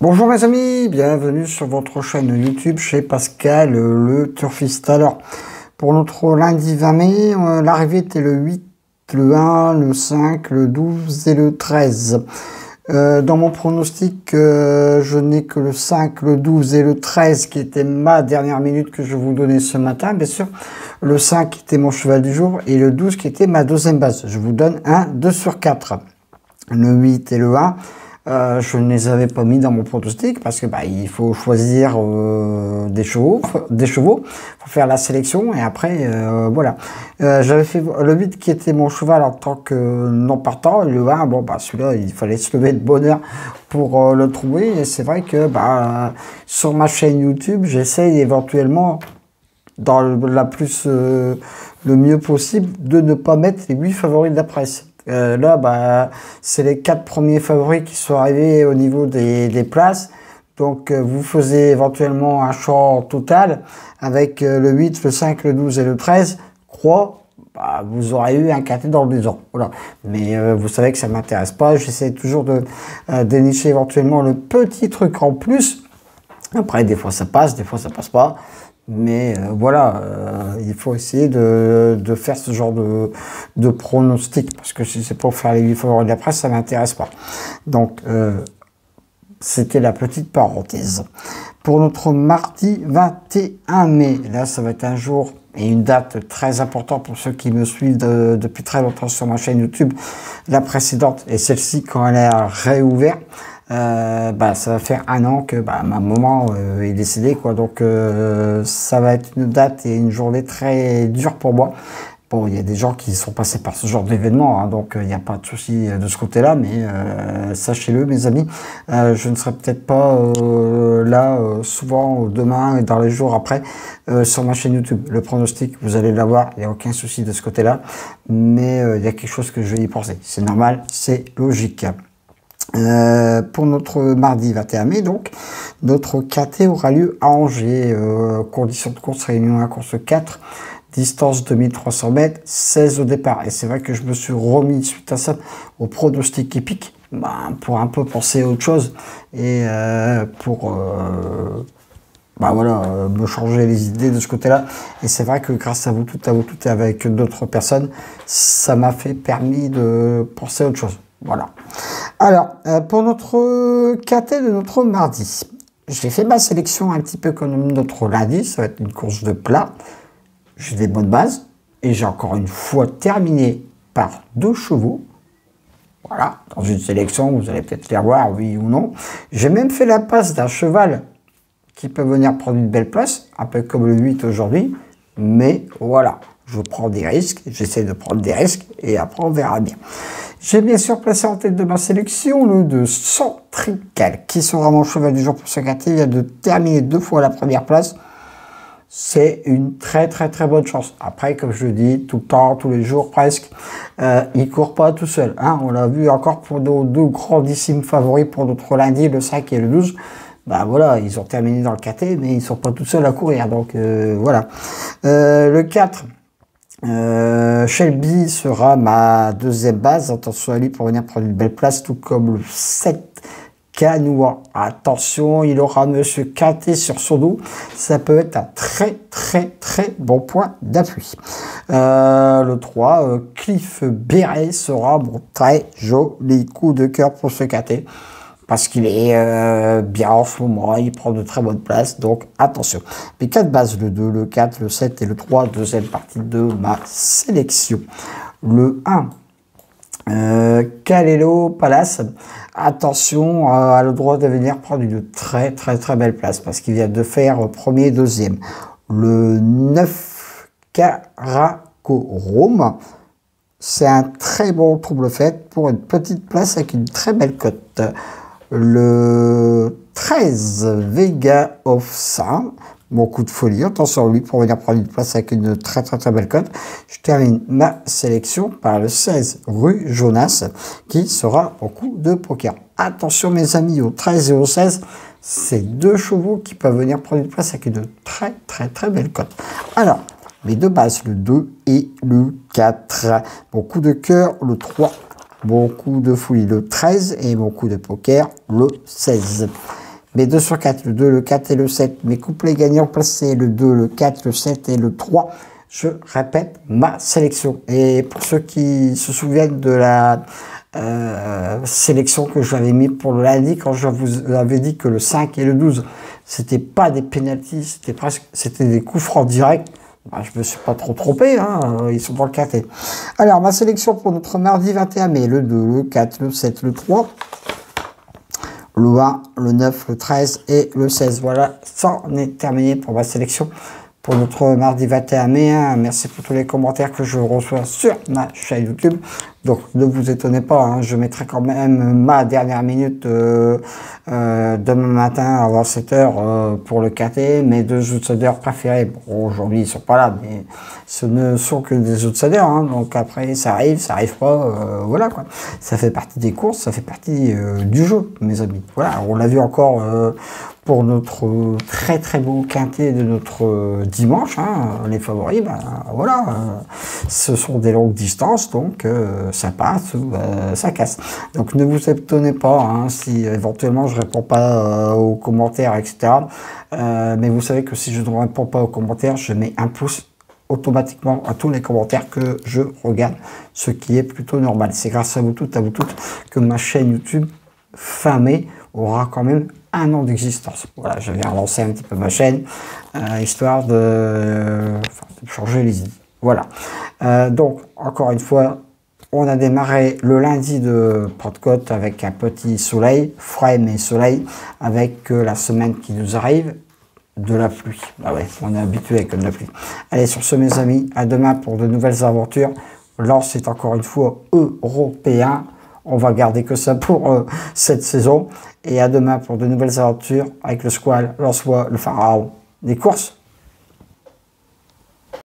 Bonjour mes amis, bienvenue sur votre chaîne YouTube chez Pascal le Turfiste. Alors, pour notre lundi 20 mai, l'arrivée était le 8, le 1, le 5, le 12 et le 13. Dans mon pronostic, je n'ai que le 5, le 12 et le 13 qui était ma dernière minute que je vous donnais ce matin, bien sûr. Le 5 qui était mon cheval du jour et le 12 qui était ma deuxième base. Je vous donne un 2 sur 4. Le 8 et le 1. Je ne les avais pas mis dans mon pronostic parce que il faut choisir des chevaux, faut faire la sélection et après voilà. J'avais fait le 8 qui était mon cheval en tant que non partant, et le 1, bon celui-là il fallait se lever de bonne heure pour le trouver, et c'est vrai que sur ma chaîne YouTube j'essaye éventuellement dans le mieux possible de ne pas mettre les 8 favoris de la presse. Là, c'est les 4 premiers favoris qui sont arrivés au niveau des places. Donc, vous faisiez éventuellement un choix total avec le 8, le 5, le 12 et le 13. Vous aurez eu un quintet dans le maison. Voilà. Mais vous savez que ça ne m'intéresse pas. J'essaie toujours de dénicher éventuellement le petit truc en plus. Après, des fois ça passe, des fois ça passe pas. Mais voilà, il faut essayer de faire ce genre de pronostic, parce que si c'est pour faire les 8 favoris de la presse, ça ne m'intéresse pas. Donc, c'était la petite parenthèse. Pour notre mardi 21 mai, là, ça va être un jour et une date très importante pour ceux qui me suivent depuis très longtemps sur ma chaîne YouTube. La précédente et celle-ci, quand elle a réouvert, ça va faire un an que ma maman est décédée, quoi. Donc ça va être une date et une journée très dure pour moi. Bon, il y a des gens qui sont passés par ce genre d'événement, hein, donc il n'y a pas de souci de ce côté-là, mais sachez-le, mes amis, je ne serai peut-être pas là souvent demain et dans les jours après sur ma chaîne YouTube. Le pronostic, vous allez l'avoir, il n'y a aucun souci de ce côté-là, mais il y a quelque chose que je vais y penser. C'est normal, c'est logique. Pour notre mardi 21 mai, donc, notre quintet aura lieu à Angers, conditions de course réunion à course 4, distance 2300 mètres, 16 au départ. Et c'est vrai que je me suis remis suite à ça au pronostic épique, pour un peu penser à autre chose et pour me changer les idées de ce côté-là. Et c'est vrai que grâce à vous toutes et avec d'autres personnes, ça m'a permis de penser à autre chose. Voilà. Alors, pour notre quintet de notre mardi, j'ai fait ma sélection un petit peu comme notre lundi. Ça va être une course de plat. J'ai des bonnes bases. Et j'ai encore une fois terminé par 2 chevaux. Voilà, dans une sélection, vous allez peut-être les voir, oui ou non. J'ai même fait la passe d'un cheval qui peut venir prendre une belle place, un peu comme le 8 aujourd'hui. Mais voilà, je prends des risques, j'essaie de prendre des risques, et après on verra bien. J'ai bien sûr placé en tête de ma sélection le de Centrical, qui sera mon cheval du jour pour ce quintet. Il vient de terminer 2 fois la première place. C'est une très bonne chance. Après, comme je le dis tout le temps, tous les jours presque, il court pas tout seul. Hein. On l'a vu encore pour nos 2 grandissimes favoris pour notre lundi, le 5 et le 12. Voilà, ils ont terminé dans le quintet, mais ils sont pas tout seuls à courir. Donc voilà. Le 4. Shelby sera ma deuxième base. Attention à lui pour venir prendre une belle place, tout comme le 7 Canoua. Attention, il aura Monsieur Quintet sur son dos. Ça peut être un très bon point d'appui. Le 3, Cliff Béret sera mon très joli coup de cœur pour ce Quintet, parce qu'il est bien en ce moment, il prend de très bonnes places, donc attention. Mes 4 bases, le 2, le 4, le 7 et le 3, deuxième partie de ma sélection. Le 1, Calelo Palace, attention, a le droit de venir prendre une très belle place, parce qu'il vient de faire premier et deuxième. Le 9, Karakorum, c'est un très bon trouble fait pour une petite place avec une très belle cote. Le 13, Vega of Saint, mon coup de folie. Attention à lui pour venir prendre une place avec une très belle cote. Je termine ma sélection par le 16, Rue Jonas, qui sera mon coup de poker. Attention mes amis, au 13 et au 16, c'est 2 chevaux qui peuvent venir prendre une place avec une très belle cote. Alors, mes 2 bases, le 2 et le 4. Mon coup de cœur, le 3. Mon coup de folie, le 13. Et mon coup de poker, le 16. Mes 2 sur 4, le 2, le 4 et le 7. Mes couplets gagnants placés, le 2, le 4, le 7 et le 3. Je répète ma sélection. Et pour ceux qui se souviennent de la sélection que j'avais mis pour le lundi, quand je vous avais dit que le 5 et le 12, c'était pas des pénaltys, c'était des coups francs directs. Ben, je me suis pas trop trompé, hein, ils sont dans le quintet. Alors, ma sélection pour notre mardi 21 mai, le 2, le 4, le 7, le 3, le 1, le 9, le 13 et le 16. Voilà, ça en est terminé pour ma sélection pour notre mardi 21 mai. Hein. Merci pour tous les commentaires que je reçois sur ma chaîne YouTube. Donc ne vous étonnez pas, hein, je mettrai quand même ma dernière minute demain matin avant 7 h pour le KT. Mes 2 outsiders préférés, bon, aujourd'hui ils sont pas là, mais ce ne sont que des outsiders. Hein, donc après ça arrive pas, voilà quoi. Ça fait partie des courses, ça fait partie du jeu, mes amis. Voilà, on l'a vu encore pour notre très beau quintet de notre dimanche, hein, les favoris, ben, voilà, ce sont des longues distances, donc ça passe ou ça casse. Donc ne vous étonnez pas hein, si éventuellement je réponds pas aux commentaires, etc. Mais vous savez que si je ne réponds pas aux commentaires, je mets un pouce automatiquement à tous les commentaires que je regarde, ce qui est plutôt normal. C'est grâce à vous toutes que ma chaîne YouTube fin mai aura quand même 1 an d'existence. Voilà, je vais relancer un petit peu ma chaîne, histoire de changer les idées. Voilà. Donc, encore une fois, on a démarré le lundi de Pentecôte avec un petit soleil, frais mais soleil, avec la semaine qui nous arrive, de la pluie. Ah ouais, on est habitué avec de la pluie. Allez, sur ce, mes amis, à demain pour de nouvelles aventures. Lens est encore une fois européen. On va garder que ça pour cette saison. Et à demain pour de nouvelles aventures avec le Squall, Lensois, le Pharaon, des courses